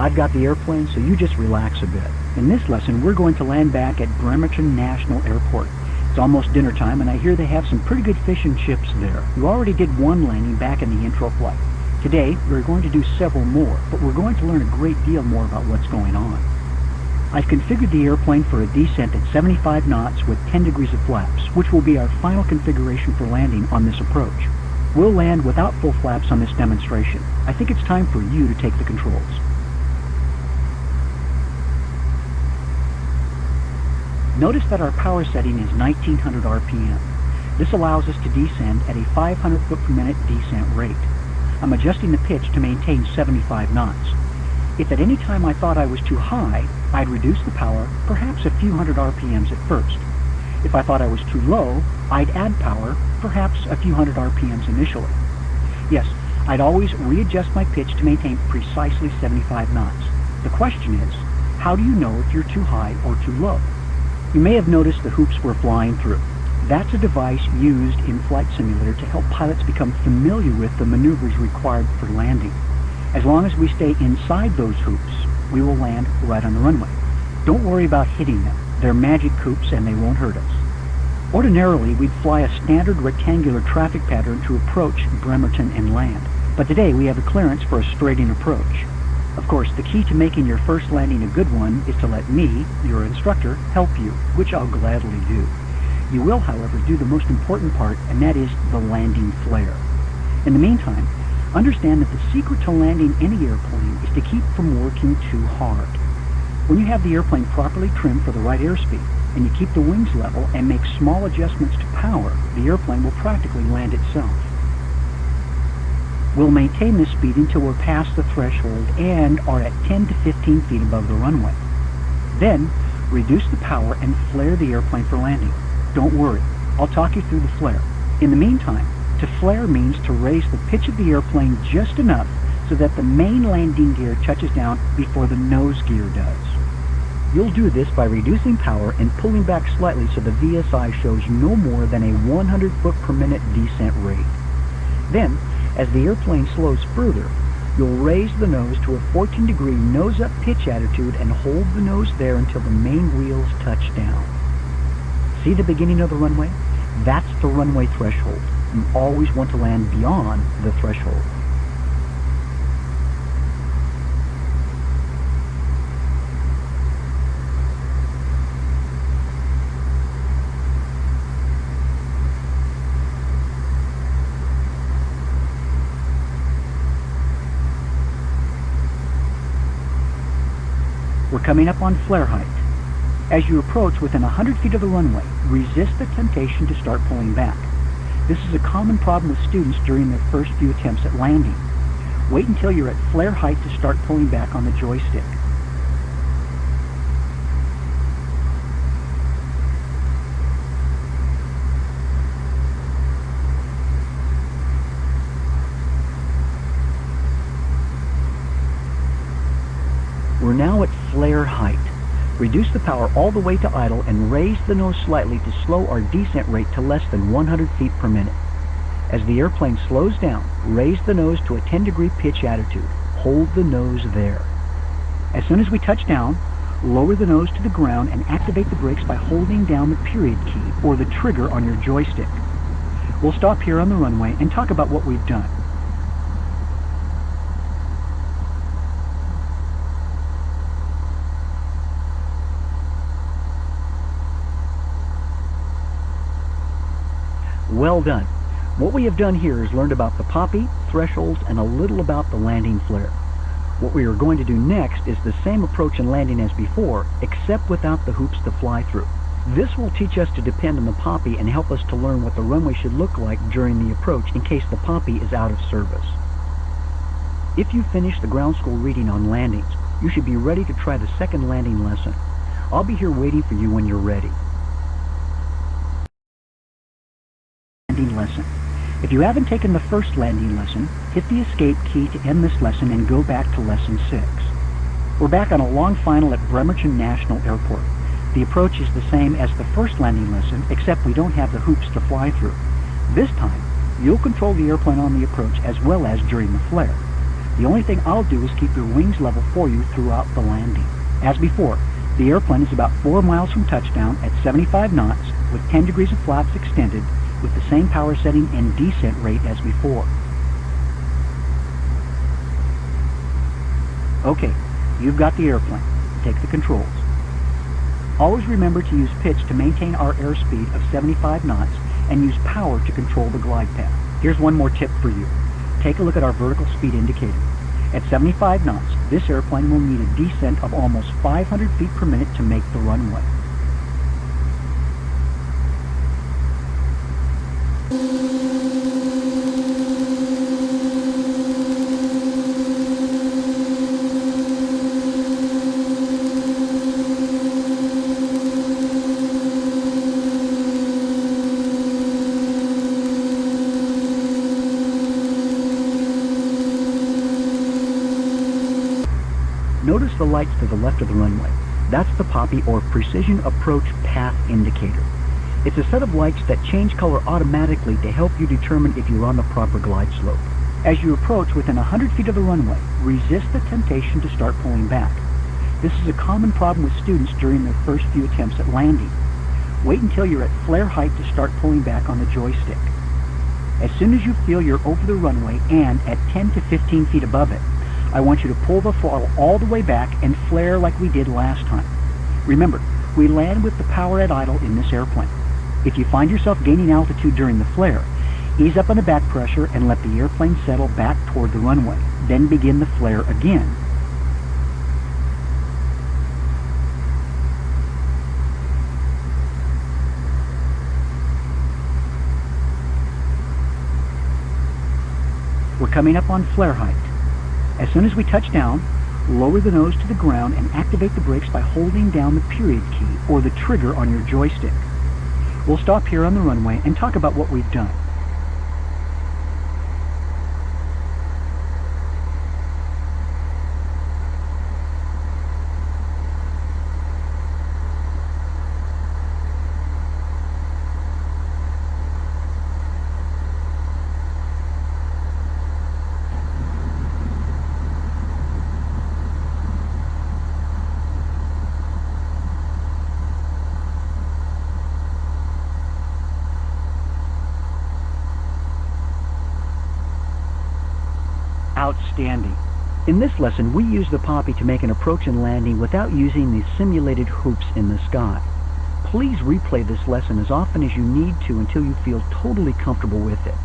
I've got the airplane, so you just relax a bit. In this lesson, we're going to land back at Bremerton National Airport. It's almost dinner time, and I hear they have some pretty good fish and chips there. You already did one landing back in the intro flight. Today, we're going to do several more, but we're going to learn a great deal more about what's going on. I've configured the airplane for a descent at 75 knots with 10 degrees of flaps, which will be our final configuration for landing on this approach. We'll land without full flaps on this demonstration. I think it's time for you to take the controls. Notice that our power setting is 1900 RPM. This allows us to descend at a 500 foot per minute descent rate. I'm adjusting the pitch to maintain 75 knots. If at any time I thought I was too high, I'd reduce the power perhaps a few hundred RPMs at first. If I thought I was too low, I'd add power perhaps a few hundred RPMs initially. Yes, I'd always readjust my pitch to maintain precisely 75 knots. The question is, how do you know if you're too high or too low? You may have noticed the hoops we're flying through. That's a device used in Flight Simulator to help pilots become familiar with the maneuvers required for landing. As long as we stay inside those hoops, we will land right on the runway. Don't worry about hitting them. They're magic hoops and they won't hurt us. Ordinarily, we'd fly a standard rectangular traffic pattern to approach Bremerton and land. But today we have a clearance for a straighting approach. Of course, the key to making your first landing a good one is to let me, your instructor, help you, which I'll gladly do. You will, however, do the most important part, and that is the landing flare. In the meantime, understand that the secret to landing any airplane is to keep from working too hard. When you have the airplane properly trimmed for the right airspeed, and you keep the wings level and make small adjustments to power, the airplane will practically land itself. We'll maintain this speed until we're past the threshold and are at 10 to 15 feet above the runway. Then, reduce the power and flare the airplane for landing. Don't worry, I'll talk you through the flare. In the meantime, to flare means to raise the pitch of the airplane just enough so that the main landing gear touches down before the nose gear does. You'll do this by reducing power and pulling back slightly so the VSI shows no more than a 100 foot per minute descent rate. Then, as the airplane slows further, you'll raise the nose to a 14-degree nose-up pitch attitude and hold the nose there until the main wheels touch down. See the beginning of the runway? That's the runway threshold. You always want to land beyond the threshold. We're coming up on flare height. As you approach within 100 feet of the runway, resist the temptation to start pulling back. This is a common problem with students during their first few attempts at landing. Wait until you're at flare height to start pulling back on the joystick. We're now at flare height. Reduce the power all the way to idle and raise the nose slightly to slow our descent rate to less than 100 feet per minute. As the airplane slows down, raise the nose to a 10-degree pitch attitude. Hold the nose there. As soon as we touch down, lower the nose to the ground and activate the brakes by holding down the period key or the trigger on your joystick. We'll stop here on the runway and talk about what we've done. Well done. What we have done here is learned about the poppy, thresholds, and a little about the landing flare. What we are going to do next is the same approach and landing as before, except without the hoops to fly through. This will teach us to depend on the poppy and help us to learn what the runway should look like during the approach in case the poppy is out of service. If you finish the ground school reading on landings, you should be ready to try the second landing lesson. I'll be here waiting for you when you're ready. Landing lesson. If you haven't taken the first landing lesson, hit the escape key to end this lesson and go back to lesson 6. We're back on a long final at Bremerton National Airport. The approach is the same as the first landing lesson, except we don't have the hoops to fly through. This time, you'll control the airplane on the approach as well as during the flare. The only thing I'll do is keep your wings level for you throughout the landing. As before, the airplane is about 4 miles from touchdown at 75 knots with 10 degrees of flaps extended with the same power setting and descent rate as before. Okay, you've got the airplane. Take the controls. Always remember to use pitch to maintain our airspeed of 75 knots and use power to control the glide path. Here's one more tip for you. Take a look at our vertical speed indicator. At 75 knots, this airplane will need a descent of almost 500 feet per minute to make the runway. Notice the lights to the left of the runway. That's the PAPI, or Precision Approach Path Indicator. It's a set of lights that change color automatically to help you determine if you're on the proper glide slope. As you approach within 100 feet of the runway, resist the temptation to start pulling back. This is a common problem with students during their first few attempts at landing. Wait until you're at flare height to start pulling back on the joystick. As soon as you feel you're over the runway and at 10 to 15 feet above it, I want you to pull the throttle all the way back and flare like we did last time. Remember, we land with the power at idle in this airplane. If you find yourself gaining altitude during the flare, ease up on the back pressure and let the airplane settle back toward the runway. Then begin the flare again. We're coming up on flare height. As soon as we touch down, lower the nose to the ground and activate the brakes by holding down the period key or the trigger on your joystick. We'll stop here on the runway and talk about what we've done. Outstanding. In this lesson, we use the PAPI to make an approach and landing without using the simulated hoops in the sky. Please replay this lesson as often as you need to until you feel totally comfortable with it.